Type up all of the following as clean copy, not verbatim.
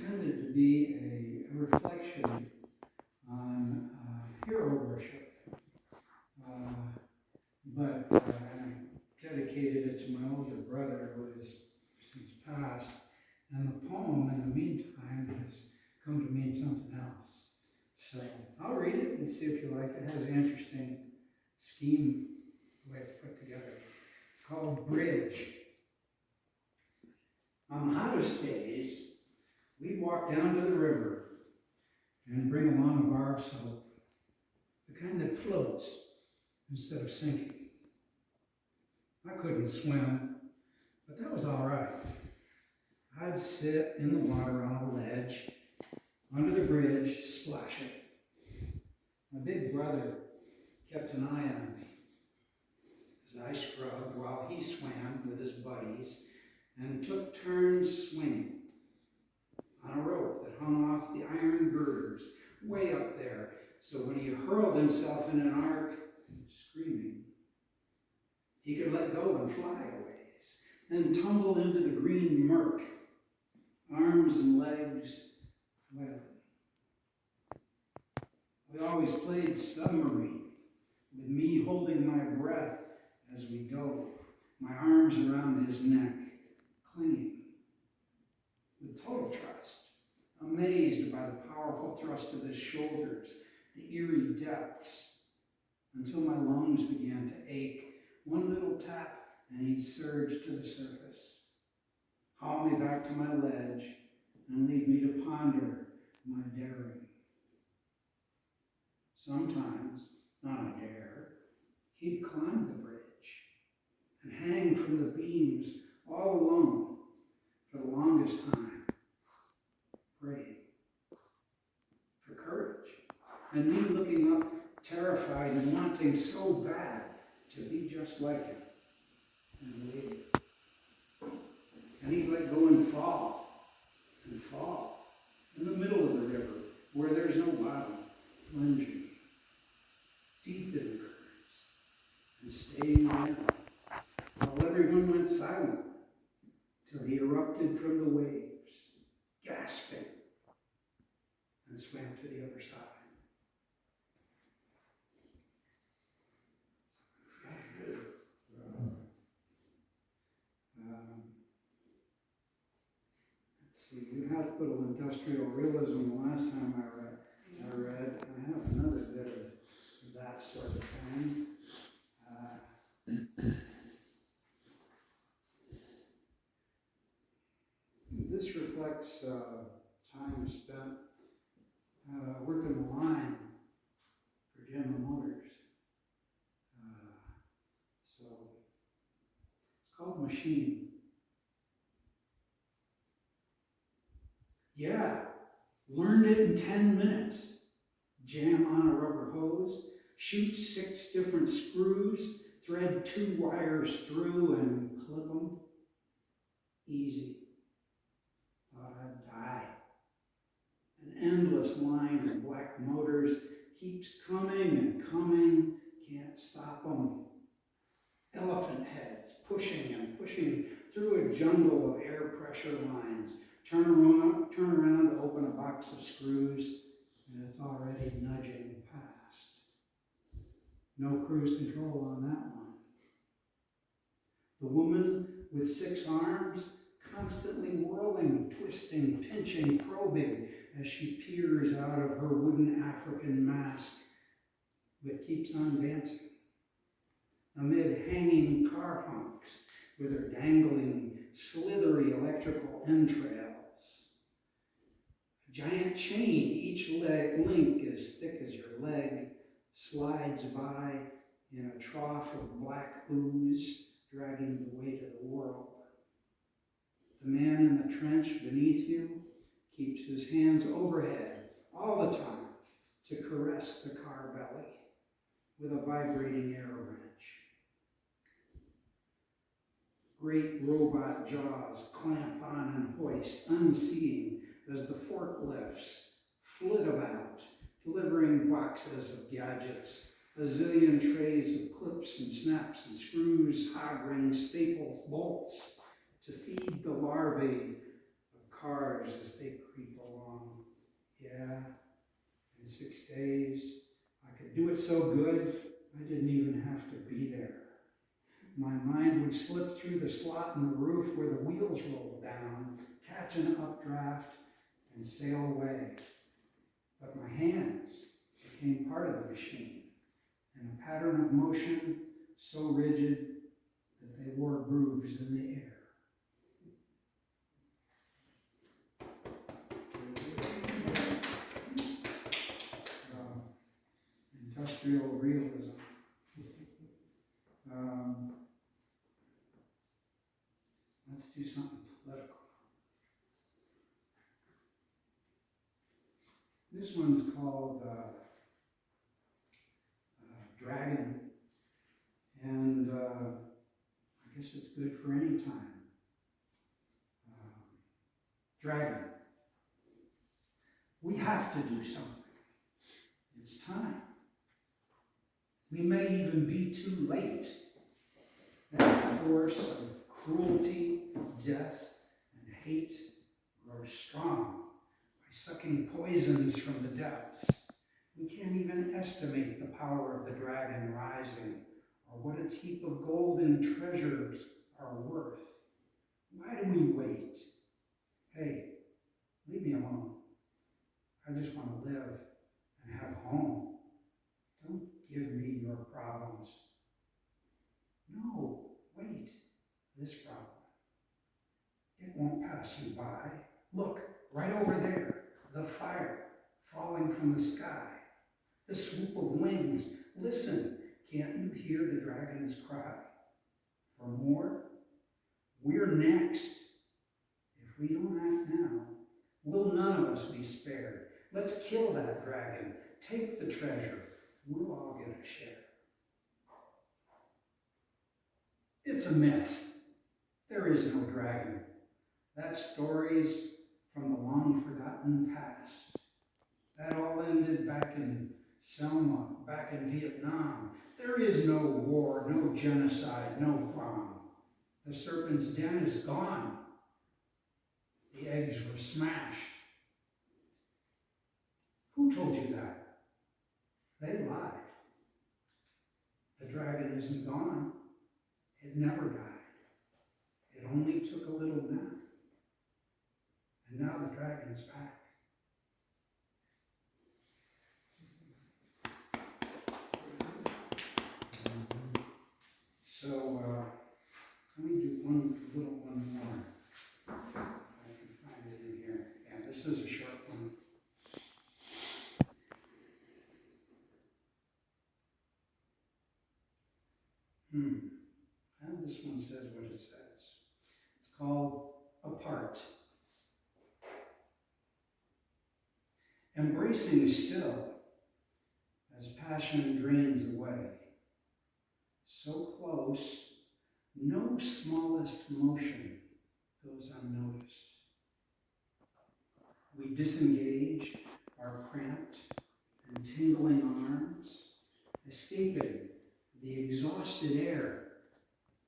intended to be a reflection on hero worship, but I dedicated it to my older brother who has since passed, and the poem in the meantime has come to mean something else. So I'll read it and see if you like it. It has an interesting scheme, the way it's put together. It's called Bridge. On the hottest days, we walk down to the river and bring along a bar of soap, the kind that floats instead of sinking. I couldn't swim, but that was all right. I'd sit in the water on a ledge, under the bridge, splashing. My big brother kept an eye on me as I scrubbed while he swam with his buddies and took turns swinging on a rope that hung off the iron girders way up there, so when he hurled himself in an arc, screaming, he could let go and fly a ways, then tumble into the green murk, arms and legs flailing. We always played submarine, with me holding my breath as we dove, my arms around his neck, clinging with total trust, amazed by the powerful thrust of his shoulders, the eerie depths, until my lungs began to ache. One little tap, and he'd surge to the surface, haul me back to my ledge, and leave me to ponder my daring. Sometimes, on a dare, he'd climb the bridge and hang from the beams all alone for the longest time, praying for courage, and me looking up, terrified and wanting so bad to be just like him, and waiting. And he'd let go and fall in the middle of the river where there's no bottom, plunging deep in the currents and staying there while everyone went silent till he erupted from the waves, gasping, and swam to the other side. Let's see, you had a little industrial realism the last time I read. I have another bit of that sort of thing. This reflects time spent working the line for General Motors. So it's called Machine. Yeah, learned it in 10 minutes. Jam on a rubber hose, shoot 6 different screws, thread 2 wires through and clip them. Easy. Thought I'd die. An endless line of black motors keeps coming and coming, can't stop them. Elephant heads pushing and pushing through a jungle of air pressure lines. Turn around to open a box of screws, and it's already nudging past. No cruise control on that one. The woman with 6 arms, constantly whirling, twisting, pinching, probing as she peers out of her wooden African mask, but keeps on dancing. Amid hanging car honks with her dangling, slithery electrical entrails. A giant chain, each link as thick as your leg, slides by in a trough of black ooze, dragging the weight of the world. The man in the trench beneath you keeps his hands overhead all the time to caress the car belly with a vibrating air wrench. Great robot jaws clamp on and hoist, unseeing as the forklifts flit about, delivering boxes of gadgets, a zillion trays of clips and snaps and screws, hog rings, staples, bolts, to feed the larvae of cars as they creep Yeah, in 6 days. I could do it so good, I didn't even have to be there. My mind would slip through the slot in the roof where the wheels rolled down, catch an updraft, and sail away. But my hands became part of the machine, in a pattern of motion so rigid that they wore grooves in the air. Industrial realism. Let's do something political. This one's called Dragon, and I guess it's good for any time. Dragon. We have to do something. It's time. We may even be too late. That force of cruelty, death, and hate grows strong by sucking poisons from the depths. We can't even estimate the power of the dragon rising, or what its heap of golden treasures are worth. Why do we wait? Hey, leave me alone. I just want to live and have a home. Don't give me your problems. No, wait, this problem. It won't pass you by. Look, right over there, the fire falling from the sky. The swoop of wings. Listen, can't you hear the dragon's cry? For more? We're next. If we don't act now, will none of us be spared? Let's kill that dragon. Take the treasure. We'll all get a share. It's a myth. There is no dragon. That story's from the long-forgotten past. That all ended back in Selma, back in Vietnam. There is no war, no genocide, no bomb. The serpent's den is gone. The eggs were smashed. Who told you that? They lied. The dragon isn't gone. It never died. It only took a little nap. And now the dragon's back. So, let me do one more. If I can find it in here. Yeah, this is a short one. And this one says what it says. It's called Apart. Embracing still as passion drains away. So close, no smallest motion goes unnoticed. We disengage our cramped and tingling arms, escaping the exhausted air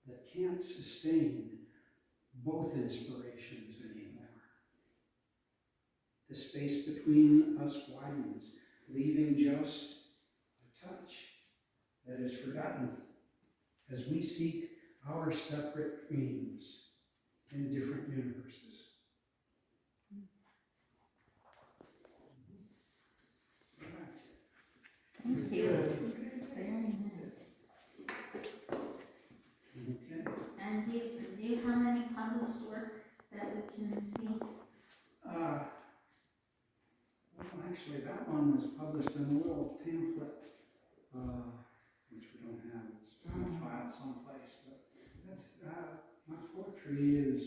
that can't sustain both inspirations anymore. The space between us widens, leaving just a touch that is forgotten as we seek our separate dreams in different universes. So that's it. Thank you. Very nice. Okay. And do you have any published work that we can see? Well, actually, that one was published in a little pamphlet, which we don't have. It's on a file someplace. But that's my poetry is